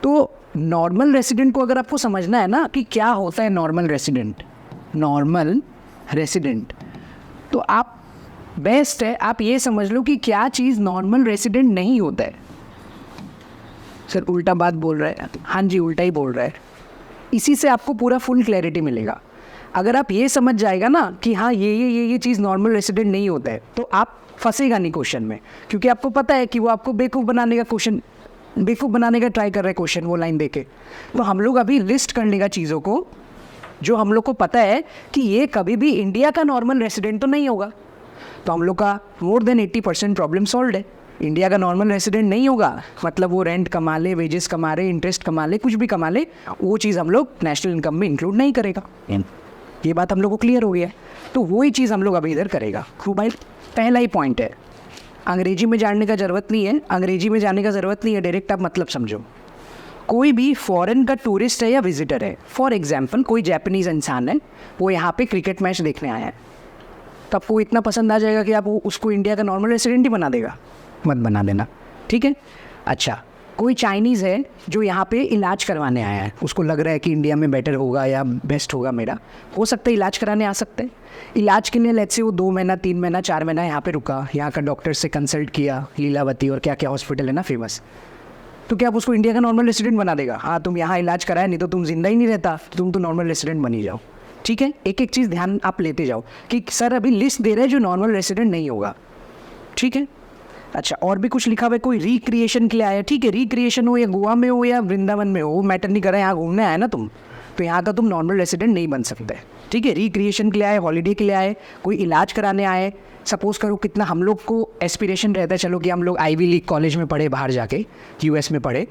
तो normal resident को अगर आपको समझना है ना कि क्या होता है नॉर्मल रेसिडेंट, तो आप बेस्ट है आप ये समझ लो कि क्या चीज़ नॉर्मल रेसिडेंट नहीं होता है। सर उल्टा बात बोल रहा है, हाँ जी उल्टा ही बोल रहा है। इसी से आपको पूरा फुल क्लैरिटी मिलेगा। अगर आप ये समझ जाएगा ना कि हाँ ये चीज़ नॉर्मल रेसिडेंट नहीं होता है, तो आप फंसेगा नहीं क्वेश्चन में, क्योंकि आपको पता है कि वो आपको बेवकूफ़ बनाने का ट्राई कर रहे हैं क्वेश्चन वो लाइन देके। तो हम लोग अभी लिस्ट कर लेगा चीज़ों को जो हम लोग को पता है कि ये कभी भी इंडिया का नॉर्मल रेसिडेंट तो नहीं होगा, तो हम लोग का मोर देन 80% प्रॉब्लम सॉल्व है। इंडिया का नॉर्मल रेसिडेंट नहीं होगा मतलब वो रेंट कमा ले, वेजेस कमा ले, इंटरेस्ट कमा ले, कुछ भी कमा ले, वो चीज़ हम लोग नेशनल इनकम में इंक्लूड नहीं करेगा। ये बात हम लोग को क्लियर हो गया है। तो वही चीज़ हम लोग अभी इधर करेगा। तो भाई पहला ही पॉइंट है, अंग्रेजी में जानने का ज़रूरत नहीं है, डायरेक्ट आप मतलब समझो। कोई भी फॉरेन का टूरिस्ट है या विजिटर है, फॉर एग्जांपल कोई जापानीज़ इंसान है, वो यहाँ पे क्रिकेट मैच देखने आया है, तो आपको इतना पसंद आ जाएगा कि आप उसको इंडिया का नॉर्मल रेसिडेंट ही बना देगा? मत बना देना, ठीक है। अच्छा, कोई चाइनीज़ है जो यहाँ पे इलाज करवाने आया है, उसको लग रहा है कि इंडिया में बेटर होगा या बेस्ट होगा मेरा, हो सकता है इलाज कराने आ सकते हैं। इलाज के लिए लेट्स से वो 2 महीना 3 महीना 4 महीना यहाँ पे रुका, यहाँ का डॉक्टर से कंसल्ट किया, लीलावती और क्या क्या हॉस्पिटल है ना फेमस, तो क्या आप उसको इंडिया का नॉर्मल रेसिडेंट बना देगा? हाँ तुम यहाँ इलाज कराया, नहीं तो तुम जिंदा ही नहीं रहता, तो तुम तो नॉर्मल रेसिडेंट बनी जाओ, ठीक है। एक एक चीज़ ध्यान आप लेते जाओ कि सर अभी लिस्ट दे रहे हैं जो नॉर्मल रेसिडेंट नहीं होगा, ठीक है। अच्छा, और भी कुछ लिखा हुआ है, कोई रिक्रिएशन के लिए आया, ठीक है, रिक्रिएशन हो या गोवा में हो या वृंदावन में हो, वो मैटर नहीं कर रहा है, यहाँ घूमने आया ना तुम, तो यहाँ का तुम नॉर्मल रेसिडेंट नहीं बन सकते, ठीक है। रिक्रिएशन के लिए आए, हॉलीडे के लिए आए, कोई इलाज कराने आए, सपोज़ करो कितना हम लोग को एस्पिरेशन रहता है, चलो कि हम लोग आईवी लीग कॉलेज में पढ़े, बाहर जाके यूएस में पढ़े,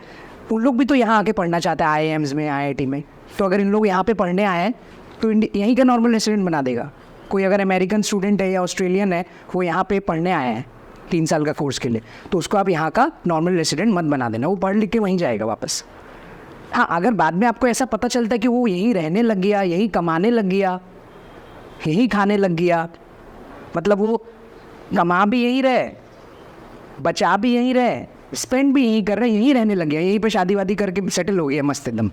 उन लोग भी तो यहाँ आके पढ़ना चाहते हैं IIMs में, IIT में, तो अगर इन लोग यहाँ पे पढ़ने आए हैं तो यहीं का नॉर्मल रेसिडेंट बना देगा। कोई अगर अमेरिकन स्टूडेंट है या ऑस्ट्रेलियन है, वो यहाँ पे पढ़ने आए हैं 3 साल का कोर्स के लिए, तो उसको आप यहाँ का नॉर्मल रेसिडेंट मत बना देना, वो पढ़ लिख के वहीं जाएगा वापस। हाँ, अगर बाद में आपको ऐसा पता चलता है कि वो यहीं रहने लग गया, यहीं कमाने लग गया, यहीं खाने लग गया, मतलब वो कमा भी यहीं रहे, बचा भी यहीं रहे, स्पेंड भी यहीं कर रहे, यहीं रहने लग गया, यहीं पे शादी वादी करके सेटल हो गया मस्त एकदम,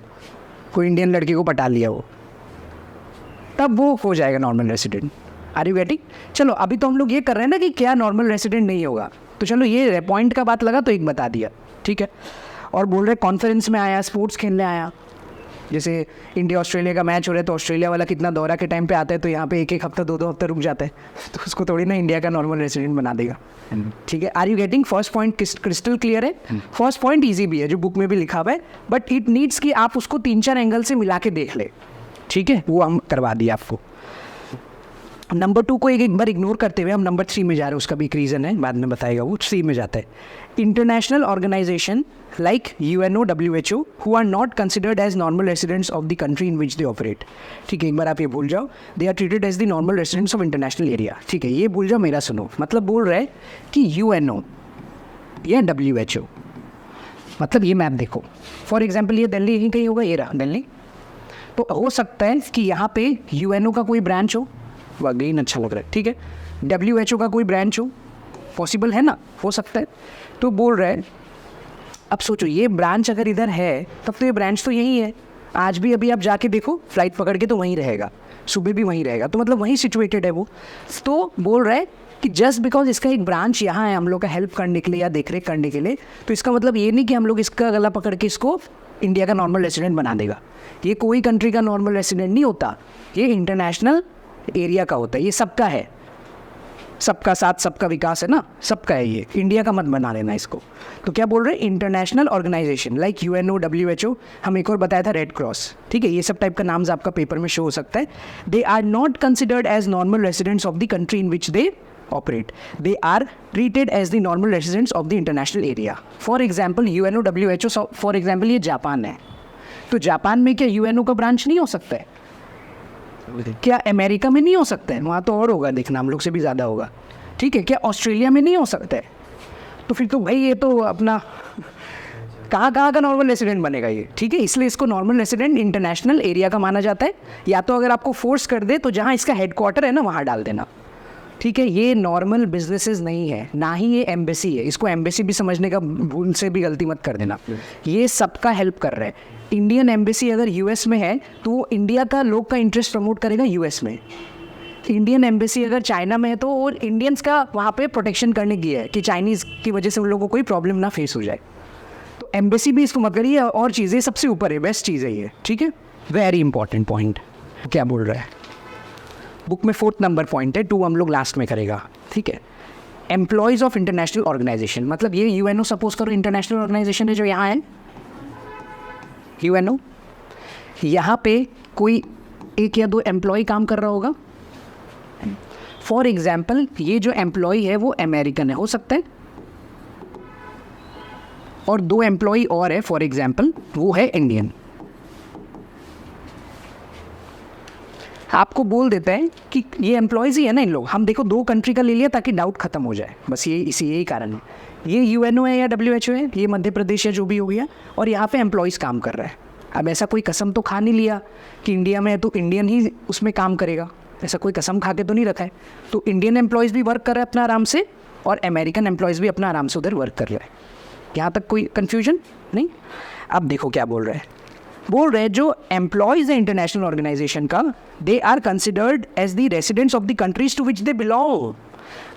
कोई इंडियन लड़की को पटा लिया वो, तब वो हो जाएगा normal resident. Are you getting? चलो अभी तो हम लोग ये कर रहे हैं ना कि क्या नॉर्मल रेसिडेंट नहीं होगा, तो चलो ये पॉइंट का बात लगा तो एक बता दिया, ठीक है। और बोल रहे कॉन्फ्रेंस में आया, स्पोर्ट्स खेलने आया, जैसे इंडिया ऑस्ट्रेलिया का मैच हो रहा है तो ऑस्ट्रेलिया वाला कितना दौरा के टाइम पे आता है, तो यहाँ पे 1-1 हफ्ता 2-2 हफ्ता रुक जाता है, तो उसको थोड़ी ना इंडिया का नॉर्मल रेसिडेंट बना देगा, ठीक है। Are you getting? First point crystal clear है। फर्स्ट पॉइंट ईजी भी है, जो बुक में भी लिखा हुआ है, बट इट नीड्स कि आप उसको 3-4 एंगल से मिला के देख ले, ठीक है, वो हम करवा दिए आपको। नंबर 2 को एक बार इग्नोर करते हुए हम नंबर 3 में जा रहे हैं, उसका भी एक रीज़न है, बाद में बताएगा, वो 3 में जाता है। International organisation like UNO WHO who are not considered as normal residents of the country in which they operate, ठीक है, एक बार आप ये भूल जाओ, they are treated as the normal residents of international area, ठीक है, ये भूल जाओ, मेरा सुनो। मतलब बोल रहा है कि UNO या WHO, मतलब ये मैप देखो, फॉर एग्जाम्पल ये दिल्ली यहीं कहीं होगा, ये रहा दिल्ली, तो हो सकता है कि यहाँ पे UNO का कोई ब्रांच हो, अगेन अच्छा लग रहा है, ठीक है, WHO का कोई ब्रांच हो, पॉसिबल है ना, हो सकता है। तो बोल रहे हैं, अब सोचो ये ब्रांच अगर इधर है तब तो ये ब्रांच तो यहीं है, आज भी अभी आप जाके देखो फ्लाइट पकड़ के तो वहीं रहेगा, सुबह भी वहीं रहेगा, तो मतलब वहीं सिचुएटेड है वो। तो बोल रहे हैं कि जस्ट बिकॉज इसका एक ब्रांच यहाँ है हम लोग का हेल्प करने के लिए या देखरेख करने के लिए, तो इसका मतलब ये नहीं कि हम लोग इसका गला पकड़ के इसको इंडिया का नॉर्मल रेसिडेंट बना देगा। ये कोई कंट्री का नॉर्मल रेसिडेंट नहीं होता, ये इंटरनेशनल एरिया का होता है, ये सबका है, सबका साथ सबका विकास है ना, सबका है, ये इंडिया का मत बना लेना इसको। तो क्या बोल रहे हैं, international organisation like UNO WHO, हम एक और बताया था रेड क्रॉस, ठीक है, ये सब टाइप का नाम्स आपका पेपर में शो हो सकता है। They are not considered as normal residents of the country in which they operate, they are treated as the normal residents of the international area. For example UNO WHO, for example ये Japan है, तो Japan में क्या UNO का branch नहीं हो सकता है? क्या अमेरिका में नहीं हो सकता है? वहाँ तो और होगा, देखना हम लोग से भी ज़्यादा होगा, ठीक है। क्या ऑस्ट्रेलिया में नहीं हो सकता है? तो फिर तो भाई ये तो अपना कहाँ का नॉर्मल रेसिडेंट बनेगा ये, ठीक है। इसलिए इसको नॉर्मल रेसिडेंट इंटरनेशनल एरिया का माना जाता है, या तो अगर आपको फोर्स कर दे तो जहाँ इसका हेडक्वार्टर है ना वहाँ डाल देना, ठीक है, ये नॉर्मल बिजनेसेस नहीं है, ना ही ये एम्बेसी है। इसको एम्बेसी भी समझने का भूल से भी गलती मत कर देना। ये सबका हेल्प कर रहा है। इंडियन एम्बेसी अगर यूएस में है तो वो इंडिया का लोग का इंटरेस्ट प्रमोट करेगा यूएस में। इंडियन एम्बेसी अगर चाइना में है तो वो इंडियंस का वहाँ पे प्रोटेक्शन करने की है कि चाइनीज़ की वजह से उन लोगों को कोई प्रॉब्लम ना फेस हो जाए। तो एम्बेसी भी इसको मत करिए, और चीज़ें सबसे ऊपर है, बेस्ट चीज़ है ये। ठीक है, वेरी इंपॉर्टेंट पॉइंट। क्या बोल रहा है बुक में 4th नंबर पॉइंट है, 2 हम लोग लास्ट में करेगा। ठीक है, एम्प्लॉयज़ ऑफ इंटरनेशनल ऑर्गेनाइजेशन, मतलब ये यूएनओ सपोज करो इंटरनेशनल ऑर्गेनाइजेशन है जो यहाँ है यूएनओ। यहाँ पे कोई 1 या 2 एम्प्लॉय काम कर रहा होगा। फॉर एग्जाम्पल ये जो एम्प्लॉय है वो अमेरिकन है, हो सकता है, और 2 एम्प्लॉय और है, फॉर एग्जाम्पल वो है इंडियन। आपको बोल देता है कि ये एम्प्लॉयज़ ही है ना इन लोग, हम देखो 2 कंट्री का ले लिया ताकि डाउट खत्म हो जाए, बस यही कारण है। ये यूएनओ है या WHO है, ये मध्य प्रदेश है, जो भी हो गया, और यहाँ पे एम्प्लॉयज़ काम कर रहा है। अब ऐसा कोई कसम तो खा नहीं लिया कि इंडिया में है तो इंडियन ही उसमें काम करेगा, ऐसा कोई कसम खा के तो नहीं रखा है। तो इंडियन एम्प्लॉयज़ भी वर्क कर रहे हैं अपना आराम से, और अमेरिकन एम्प्लॉयज़ भी अपना आराम से उधर वर्क कर रहे हैं। यहाँ तक कोई कन्फ्यूजन नहीं। अब देखो क्या बोल रहे हैं जो एम्प्लॉयज़ है इंटरनेशनल ऑर्गेनाइजेशन का, they are considered as the residents of the countries to which they belong.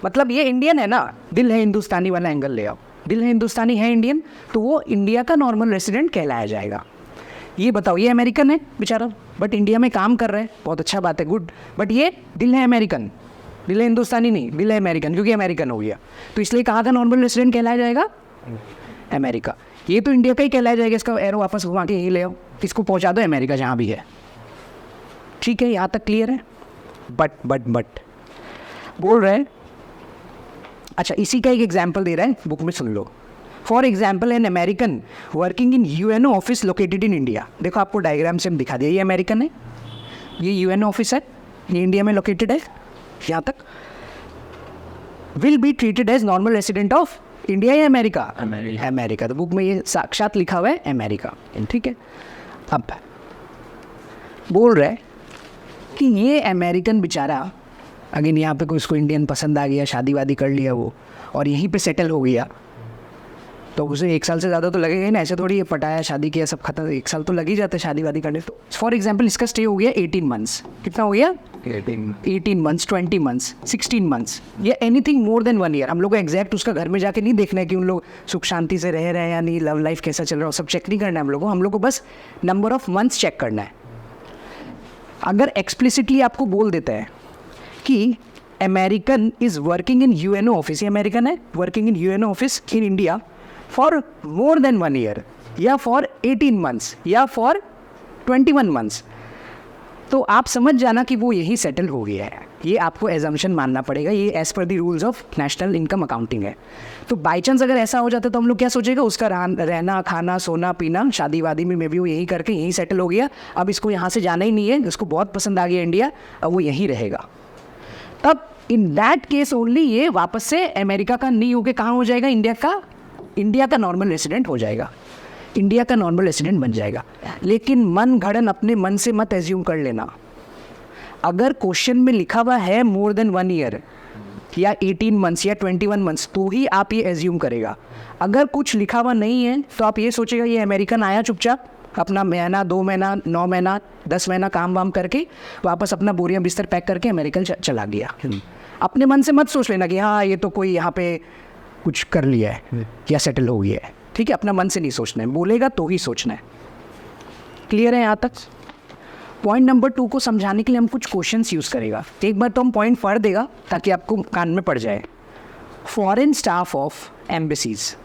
मतलब ये इंडियन है ना, दिल है हिंदुस्तानी वाला एंगल ले आओ, दिल है हिंदुस्तानी है इंडियन, तो वो इंडिया का नॉर्मल रेसिडेंट कहलाया जाएगा। ये बताओ, ये अमेरिकन है बेचारा बट इंडिया में काम कर रहा है, बहुत अच्छा बात है, गुड, बट ये दिल है अमेरिकन, दिल है हिंदुस्तानी नहीं, दिल है अमेरिकन, क्योंकि अमेरिकन हो गया, तो इसलिए कहाँ का नॉर्मल रेसिडेंट कहलाया जाएगा, अमेरिका। ये तो इंडिया का ही कहलाया जाएगा, इसका एरो वापस घुमा के यहीं ले आओ, इसको पहुँचा दो अमेरिका जहाँ भी है। ठीक है, यहाँ तक क्लियर है। बट बोल रहे हैं, अच्छा इसी का एक एग्जाम्पल दे रहा है, बुक में सुन लो। For example an American working in UNO office located in India. देखो आपको डायग्राम से हम दिखा दिया, ये अमेरिकन है, ये यूएनओ ऑफिस है, ये इंडिया में लोकेटेड है, यहाँ तक। Will be treated as normal resident of India या अमेरिका? अमेरिका। तो बुक में ये साक्षात लिखा हुआ है अमेरिका। ठीक है, अब बोल रहा है कि ये अमेरिकन बेचारा, अगेन यहाँ पे कोई उसको इंडियन पसंद आ गया, शादी वादी कर लिया वो, और यहीं पे सेटल हो गया, तो उसे 1 साल से ज़्यादा तो लगेगा ही ना, ऐसे थोड़ी ये पटाया शादी किया सब खत्म, 1 साल तो लग ही जाता है शादी वादी करने। तो फॉर एग्जाम्पल इसका स्टे हो गया 18 मंथ्स। कितना हो गया? 18 मंथ्स, 20 मंथ्स, 16 मंथ्स, या एनीथिंग मोर देन 1 ईयर। हम लोग को एग्जैक्ट उसका घर में जाके नहीं देखना है कि उन लोग सुख शांति से रह रहे हैं या नहीं, लव लाइफ कैसा चल रहा है, सब चेक नहीं करना है हम लोग को बस नंबर ऑफ मंथ्स चेक करना है। अगर एक्सप्लिसिटली आपको बोल देता है कि American is working in UNO office, ये अमेरिकन है working in UNO office in India for more than 1 year, या फॉर 18 मंथ्स, या फॉर 21 मंथ्स, तो आप समझ जाना कि वो यही सेटल हो गया है। ये आपको एजम्पशन मानना पड़ेगा, ये as per the rules of national income accounting है। तो बाई चांस अगर ऐसा हो जाता तो हम लोग क्या सोचेगा, उसका रहना खाना सोना पीना शादी वादी में भी वो यही करके यहीं सेटल हो गया, अब इसको यहाँ से जाना ही नहीं है, इसको बहुत पसंद आ गया इंडिया, अब वो यहीं रहेगा। तब इन दैट केस ओनली ये वापस से अमेरिका का नहीं होके कहाँ हो जाएगा, इंडिया का नॉर्मल रेसिडेंट हो जाएगा, इंडिया का नॉर्मल रेसिडेंट बन जाएगा। लेकिन मन घड़न अपने मन से मत एज्यूम कर लेना। अगर क्वेश्चन में लिखा हुआ है मोर देन 1 ईयर या 18 मंथ्स या 21 मंथ्स, तो ही आप ये एज्यूम करेगा। अगर कुछ लिखा हुआ नहीं है तो आप ये सोचेगा ये अमेरिकन आया चुपचाप, अपना महीना 2 महीना 9 महीना 10 महीना काम वाम करके वापस अपना बोरियां बिस्तर पैक करके अमेरिकन चला गया। अपने मन से मत सोच लेना कि हाँ ये तो कोई यहाँ पे कुछ कर लिया है या सेटल हो गया है। ठीक है, अपना मन से नहीं सोचना है, बोलेगा तो ही सोचना है। क्लियर है यहाँ तक? पॉइंट नंबर 2 को समझाने के लिए हम कुछ क्वेश्चंस यूज़ करेगा। एक बार तो हम पॉइंट पढ़ देगा ताकि आपको कान में पड़ जाए। फॉरेन स्टाफ ऑफ एम्बेसीज,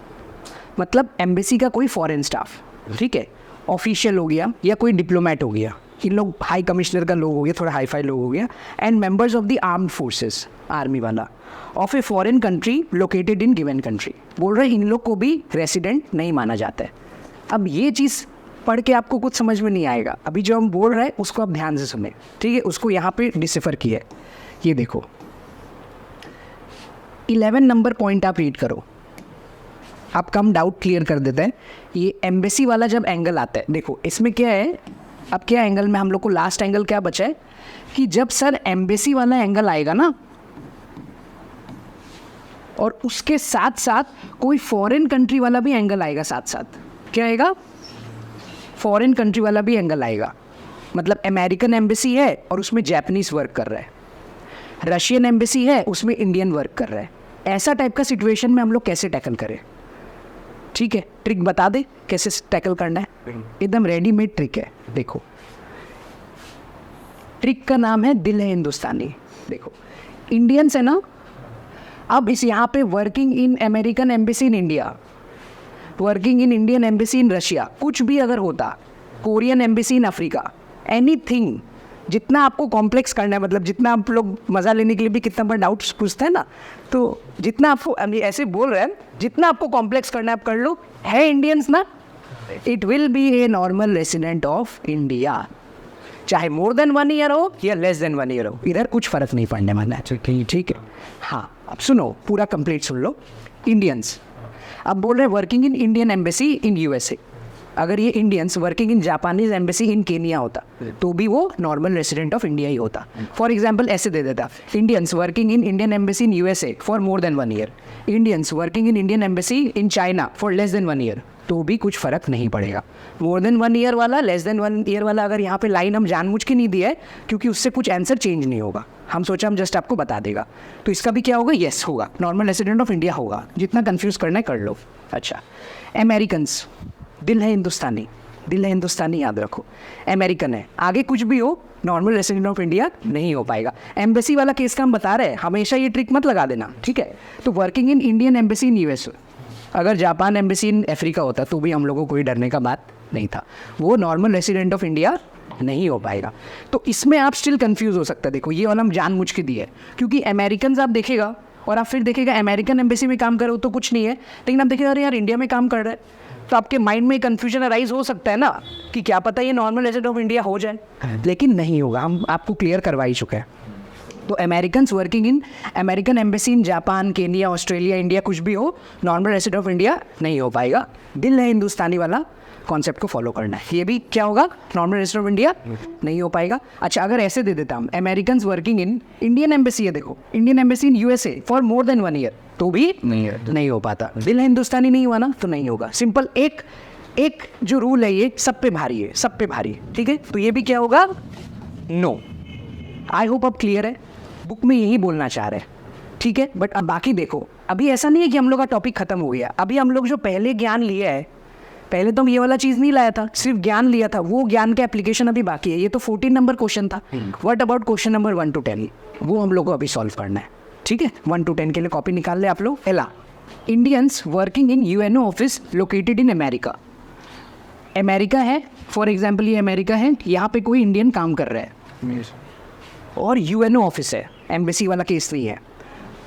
मतलब एम्बेसी का कोई फॉरेन स्टाफ, ठीक है, ऑफिशियल हो गया या कोई डिप्लोमेट हो गया, इन लोग हाई कमिश्नर का लोग हो गया, थोड़ा हाई फाई लोग हो गया, and members of the armed forces, army वाला, of a foreign country located in given country. बोल रहे इन लोग को भी रेसिडेंट नहीं माना जाता है। अब ये चीज़ पढ़ के आपको कुछ समझ में नहीं आएगा, अभी जो हम बोल रहे हैं उसको आप ध्यान से सुने, ठीक है। उसको यहाँ पे डिसिफर किया है, ये देखो 11 नंबर पॉइंट आप रीड करो, आपका हम डाउट क्लियर कर देते हैं। ये एम्बेसी वाला जब एंगल आता है, देखो इसमें क्या है, अब क्या एंगल में हम लोग को लास्ट एंगल क्या बचा है कि जब सर एम्बेसी वाला एंगल आएगा ना, और उसके साथ साथ कोई फॉरेन कंट्री वाला भी एंगल आएगा साथ साथ। क्या आएगा? फॉरेन कंट्री वाला भी एंगल आएगा। मतलब अमेरिकन एम्बेसी है और उसमें जापानीज वर्क कर रहा है, रशियन एम्बेसी है उसमें इंडियन वर्क कर रहा है। ऐसा टाइप का सिचुएशन में हम लोग कैसे टैकल करें? ठीक है, ट्रिक बता दे कैसे टैकल करना है। एकदम रेडीमेड ट्रिक है। देखो, ट्रिक का नाम है दिल है हिंदुस्तानी। देखो, इंडियंस है ना, अब इस यहाँ पे working in American embassy in India, working in Indian embassy in Russia, कुछ भी अगर होता, Korean embassy in Africa, anything, जितना आपको कॉम्प्लेक्स करना है, मतलब जितना आप लोग मज़ा लेने के लिए भी कितना बड़ा डाउट्स पूछते हैं ना, तो जितना आपको ऐसे बोल रहे हैं, जितना आपको कॉम्प्लेक्स करना है आप कर लो। है इंडियंस ना, it will B a normal resident of India, चाहे मोर देन 1 ईयर हो या लेस देन 1 ईयर हो, इधर कुछ फ़र्क नहीं पड़ने वाला है। ठीक है, हाँ, अब सुनो, पूरा कंप्लीट सुन लो। इंडियंस अब बोल रहे हैं working in Indian embassy in USA. अगर ये Indians working in Japanese embassy in Kenya होता तो भी वो नॉर्मल रेसिडेंट ऑफ इंडिया ही होता। फॉर एग्जांपल ऐसे दे देता, Indians working in Indian embassy in USA for more than 1 year, Indians working in Indian embassy in China for less than 1 year, तो भी कुछ फ़र्क नहीं पड़ेगा। मोर देन 1 ईयर वाला, लेस देन 1 ईयर वाला, अगर यहाँ पे लाइन हम जानबूझ के नहीं दिया है क्योंकि उससे कुछ आंसर चेंज नहीं होगा, हम सोचा हम जस्ट आपको बता देगा, तो इसका भी क्या होगा? येस होगा, नॉर्मल रेसिडेंट ऑफ इंडिया होगा। जितना कंफ्यूज करना है कर लो। अच्छा, अमेरिकन्स, दिल है हिंदुस्तानी, दिल है हिंदुस्तानी याद रखो, अमेरिकन है, आगे कुछ भी हो नॉर्मल रेसिडेंट ऑफ इंडिया नहीं हो पाएगा। एम्बेसी वाला केस का हम बता रहे हैं, हमेशा ये ट्रिक मत लगा देना, ठीक है? तो working in Indian embassy in US, अगर जापान एम्बेसी इन अफ्रीका होता तो भी हम लोगों को कोई डरने का बात नहीं था, वो नॉर्मल रेसिडेंट ऑफ इंडिया नहीं हो पाएगा। तो इसमें आप स्टिल कंफ्यूज हो सकता है। देखो, ये वाला हम जानबूझ के दिए क्योंकि अमेरिकन आप देखेगा और आप फिर देखेगा अमेरिकन एम्बेसी में काम करो तो कुछ नहीं है, लेकिन आप देखेगा अरे यार इंडिया में काम कर रहा है, तो आपके माइंड में कन्फ्यूजन अराइज हो सकता है ना कि क्या पता ये नॉर्मल रेसिडेंट ऑफ इंडिया हो जाए, लेकिन नहीं होगा, हम आपको क्लियर करवा ही चुके हैं। तो American working in American embassy in Japan, Kenya, Australia, India, कुछ भी हो, नॉर्मल रेसिडेंट ऑफ इंडिया नहीं हो पाएगा। दिल है हिंदुस्तानी वाला कॉन्सेप्ट को फॉलो करना है, ये भी क्या होगा? नॉर्मल रेसिडेंट ऑफ इंडिया नहीं हो पाएगा। अच्छा, अगर ऐसे दे देता हम, American working in Indian embassy है, देखो Indian embassy in USA for more than 1 year, तो भी नहीं हो पाता। दिल है हिंदुस्तानी नहीं हुआ ना, तो नहीं होगा। सिंपल एक जो रूल है ये सब पे भारी है, सब पे भारी, ठीक है? तो ये भी क्या होगा? नो। आई होप अब क्लियर है, बुक में यही बोलना चाह रहे हैं, ठीक है? बट अब बाकी देखो, अभी ऐसा नहीं है कि हम लोग का टॉपिक खत्म हो गया। अभी हम लोग जो पहले ज्ञान लिया है, पहले तो हम ये वाला चीज़ नहीं लाया था, सिर्फ ज्ञान लिया था, वो ज्ञान का एप्लीकेशन अभी बाकी है। ये तो 14 नंबर क्वेश्चन था। What about question number 1 to 10? वो हम लोग को अभी सॉल्व करना है, ठीक है? 1 to 10 के लिए कॉपी निकाल ले आप लोग। एला, Indians working in UNO office located in America. America है, फॉर एग्जाम्पल ये अमेरिका है, यहाँ पे कोई इंडियन काम कर रहा है और यूएनओ ऑफिस है, एम्बेसी वाला केस नहीं है,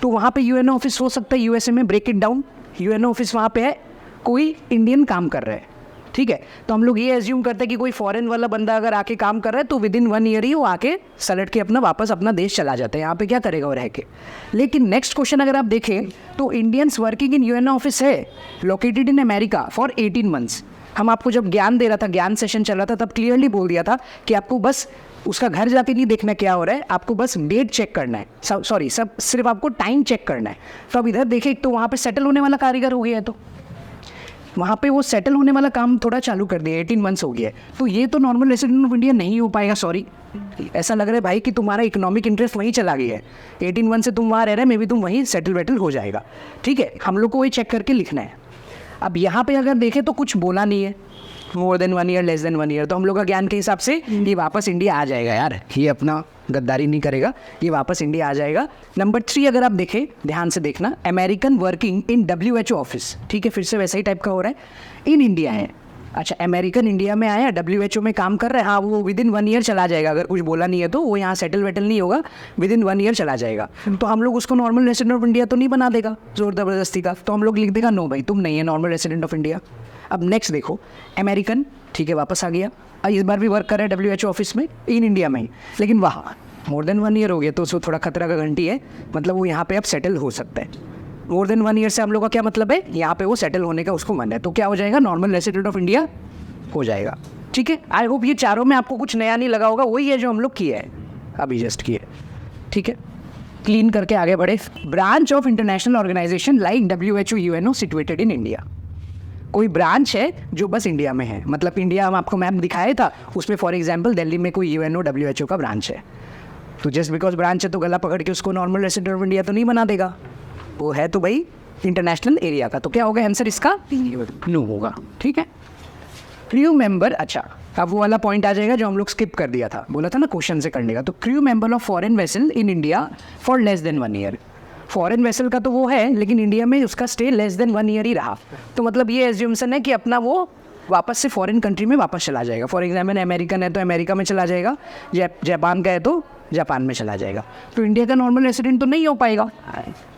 तो वहाँ पे यूएनओ ऑफिस हो सकता है यूएसए में। Break it down, UNO office वहाँ पे है, कोई इंडियन काम कर रहा है, ठीक है? तो हम लोग ये एज्यूम करते हैं कि कोई फॉरेन वाला बंदा अगर आके काम कर रहा है तो विद इन 1 ईयर ही वो आके सलट के अपना वापस अपना देश चला जाता है, यहाँ पे क्या करेगा वो रह के। लेकिन नेक्स्ट क्वेश्चन अगर आप देखें तो Indians working in UNO office है located in America for 18 months। हम आपको जब ज्ञान दे रहा था, ज्ञान सेशन चल रहा था, तब क्लियरली बोल दिया था कि आपको बस उसका घर जाके नहीं देखना क्या हो रहा है, आपको बस डेट चेक करना है, सॉरी सब सिर्फ आपको टाइम चेक करना है। तो अब इधर देखें तो वहाँ पे सेटल होने वाला कारीगर हो गया है, तो वहाँ पे वो सेटल होने वाला काम थोड़ा चालू कर दिया, 18 months हो गया है, तो ये तो नॉर्मल रेसिडेंट ऑफ इंडिया नहीं हो पाएगा। सॉरी, ऐसा लग रहा है भाई कि तुम्हारा इकोनॉमिक इंटरेस्ट वहीं चला गया है, 18 months से तुम वहाँ रह रहे हैं, मे बी तुम वहीं सेटल वेटल हो जाएगा, ठीक है? हम लोग को वही चेक करके लिखना है। अब यहाँ पे अगर देखें तो कुछ बोला नहीं है, मोर than 1 year, less than 1 year, तो हम लोग का ज्ञान के हिसाब से ये वापस इंडिया आ जाएगा यार, ये अपना गद्दारी नहीं करेगा, ये वापस इंडिया आ जाएगा। नंबर 3 अगर आप देखें, ध्यान से देखना, American working in WHO office, ठीक है? फिर से वैसा ही टाइप का हो रहा है, इन इंडिया है। अच्छा, अमेरिकन इंडिया में आया, WHO में काम कर रहा है, हाँ वो विद इन 1 ईयर चला जाएगा, अगर कुछ बोला नहीं है तो वो यहाँ सेटल वेटल नहीं होगा, विद इन 1 ईयर चला जाएगा। तो हम लोग उसको नॉर्मल रेसिडेंट ऑफ इंडिया तो नहीं बना देगा जोर ज़बरदस्ती का, तो हम लोग लिख देगा नो भाई तुम नहीं है नॉर्मल रेसिडेंट ऑफ इंडिया। अब नेक्स्ट देखो, अमेरिकन, ठीक है, वापस आ गया, इस बार भी वर्क कर रहा है WHO ऑफिस में, इन इंडिया में ही, लेकिन वहाँ मोर देन 1 ईयर हो गया तो उसको थोड़ा खतरा का घंटी है, मतलब वो यहाँ पे अब सेटल हो सकता है। मोर देन 1 ईयर से हम लोग का क्या मतलब है, यहाँ पे वो सेटल होने का उसको मन है, तो क्या हो जाएगा? नॉर्मल रेसिडेंट ऑफ इंडिया हो जाएगा, ठीक है? आई होप ये चारों में आपको कुछ नया नहीं लगा होगा, वही है जो हम लोग किए हैं अभी जस्ट किए, ठीक है? क्लीन करके आगे बढ़े। Branch of international organisation like WHO UNO situated in India. कोई ब्रांच है जो बस इंडिया में है, मतलब इंडिया हम आपको मैप दिखाया था, उसमें फॉर एग्जांपल दिल्ली में कोई UNO WHO का ब्रांच है, तो जस्ट बिकॉज ब्रांच है तो गला पकड़ के उसको नॉर्मल रेसिडेंट ऑफ इंडिया तो नहीं बना देगा, वो है तो भाई इंटरनेशनल एरिया का। तो क्या होगा आंसर इसका? नो होगा। ठीक है, क्रू मेंबर। अच्छा, अब वो वाला पॉइंट आ जाएगा जो हम लोग स्किप कर दिया था, बोला था ना क्वेश्चन से करने का। तो crew member of foreign vessel in India for less than 1 year. Foreign vessel का तो वो है, लेकिन इंडिया में उसका स्टे लेस देन 1 ईयर ही रहा, तो मतलब ये एज्यूमसन है कि अपना वो वापस से फॉरेन कंट्री में वापस चला जाएगा। फॉर एग्जाम्पल अमेरिकन है तो अमेरिका में चला जाएगा, जापान का है तो जापान में चला जाएगा। तो इंडिया का नॉर्मल रेसिडेंट तो नहीं हो पाएगा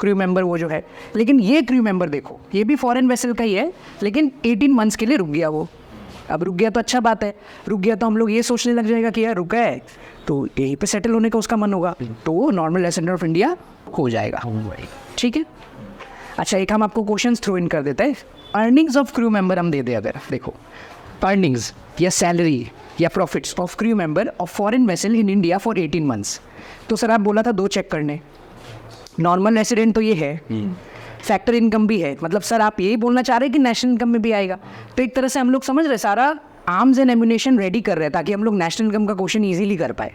क्रू मेंबर वो जो है। लेकिन ये क्रू मेंबर देखो, ये भी फॉरेन वेसल का ही है, लेकिन 18 मंथ्स के लिए रुक गया वो। अब रुक गया तो अच्छा बात है, रुक गया तो हम लोग ये सोचने लग जाएगा कि यार रुका है तो यहीं पे सेटल होने का उसका मन होगा, तो वो नॉर्मल रेसिडेंट ऑफ इंडिया हो जाएगा। ठीक है, अच्छा एक हम आपको क्वेश्चंस थ्रो इन कर देते हैं। अर्निंग्स ऑफ क्रू मेंबर हम दे दे, अगर देखो अर्निंग्स या सैलरी या profits of crew member of foreign vessel in India for 18 months. तो सर आप बोला था 2 चेक करने, नॉर्मल रेसिडेंट तो ये है, फैक्टर इनकम भी है, मतलब सर आप यही बोलना चाह रहे हैं कि नेशनल इनकम में भी आएगा। तो एक तरह से हम लोग समझ रहे सारा आर्म्स एंड एम्यूनेशन रेडी कर रहे हैं ताकि हम लोग नेशनल इनकम का क्वेश्चन ईजिली कर पाए,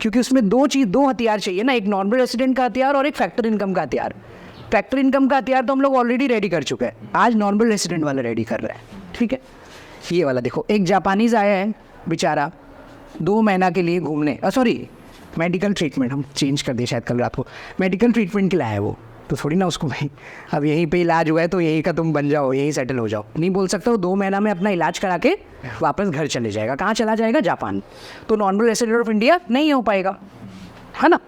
क्योंकि उसमें 2 हथियार चाहिए ना, एक नॉर्मल रेसिडेंट का हथियार और एक फैक्टर इनकम का हथियार। फैक्टर इनकम का हथियार तो हम लोग ऑलरेडी रेडी कर चुके हैं, आज नॉर्मल रेसिडेंट वाला रेडी कर रहे हैं। ठीक है, ये वाला देखो, एक जापानीज आया है बेचारा 2 महीना के लिए घूमने, सॉरी मेडिकल ट्रीटमेंट, हम चेंज कर दिए शायद कल रात को, मेडिकल ट्रीटमेंट के लिए आया वो, तो थोड़ी ना उसको भाई अब यहीं पे इलाज हुआ है तो यहीं का तुम बन जाओ, यहीं सेटल हो जाओ, नहीं बोल सकते हो। 2 महीना में अपना इलाज करा के वापस घर चले जाएगा। कहाँ चला जाएगा? जापान। तो नॉर्मल रेसिडेंट ऑफ इंडिया नहीं हो पाएगा, है ना।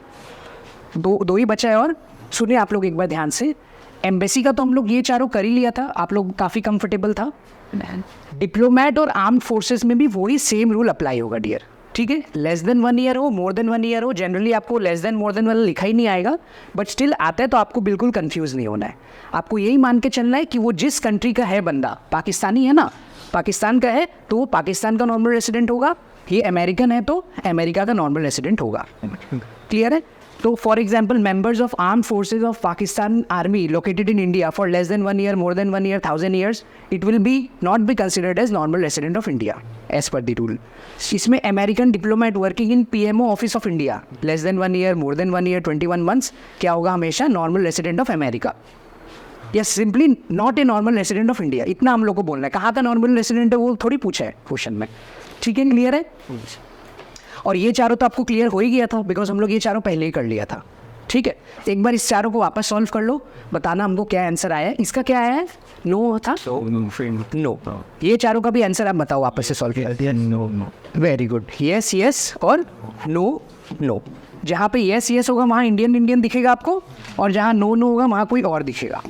दो ही बचा है। और सुनिए आप लोग एक बार ध्यान से, एम्बेसी का तो हम लोग ये चारों कर ही लिया था, आप लोग काफ़ी कंफर्टेबल था। डिप्लोमेट और आर्म्ड फोर्सेस में भी वही सेम रूल अप्लाई होगा डियर। ठीक है, लेस देन 1 ईयर हो, मोर देन 1 ईयर हो, जनरली आपको लेस देन मोर देन वाला लिखा ही नहीं आएगा, बट स्टिल आता है तो आपको बिल्कुल कंफ्यूज नहीं होना है। आपको यही मान के चलना है कि वो जिस कंट्री का है बंदा, पाकिस्तानी है ना, पाकिस्तान का है तो वो पाकिस्तान का नॉर्मल रेसिडेंट होगा, ये अमेरिकन है तो अमेरिका का नॉर्मल रेसिडेंट होगा। क्लियर है? तो for example members of arm forces of Pakistan army located in India for less than 1 year, more than 1 year, 1000 years, it will be not be considered as normal resident of India as per the rule. इसमें American diplomat working in PMO office of India less than 1 year, more than 1 year, 21 months, क्या होगा? हमेशा normal resident of America, या simply not a normal resident of India. इतना हम लोग को बोलना है। कहाँ का नॉर्मल रेसिडेंट है वो थोड़ी पूछा है क्वेश्चन में। ठीक है, क्लियर है? और ये चारों तो आपको क्लियर हो ही गया था, बिकॉज हम लोग ये चारों पहले ही कर लिया था। ठीक है, एक बार इस चारों को वापस सॉल्व कर लो, बताना हमको क्या आंसर आया है। इसका क्या आया है? नो था, नो। ये चारों का भी आंसर आप बताओ, वापस से सॉल्व किया। No. Very good, yes yes और नो नो। जहाँ पे यस यस होगा वहाँ इंडियन दिखेगा आपको, और जहाँ नो नो होगा वहाँ कोई और दिखेगा।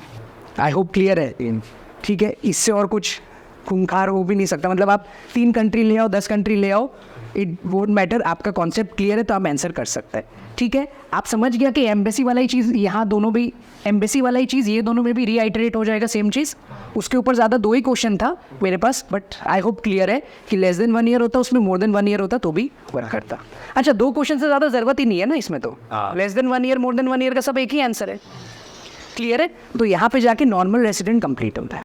आई होप क्लियर है। ठीक है, इससे और कुछ खूंखार हो भी नहीं सकता। मतलब आप 3 कंट्री ले आओ, 10 कंट्री ले आओ, इट वोंट मैटर। आपका कॉन्सेप्ट क्लियर है तो आप आंसर कर सकते हैं। ठीक है, आप समझ गया कि एम्बेसी वाला ही चीज़ यहाँ दोनों भी, एम्बेसी वाला ही चीज़ ये दोनों में भी रीआइटरेट हो जाएगा, सेम चीज़। उसके ऊपर ज़्यादा 2 ही क्वेश्चन था मेरे पास, बट आई होप क्लियर है कि लेस देन 1 ईयर होता, उसमें मोर देन 1 ईयर होता तो भी वर्क करता। अच्छा, 2 क्वेश्चन से ज़्यादा ज़रूरत ही नहीं है ना इसमें, तो less than 1 year, more than 1 year का सब एक ही आंसर है। क्लियर है? तो यहाँ पे जाके नॉर्मल रेसिडेंट कंप्लीट होता है।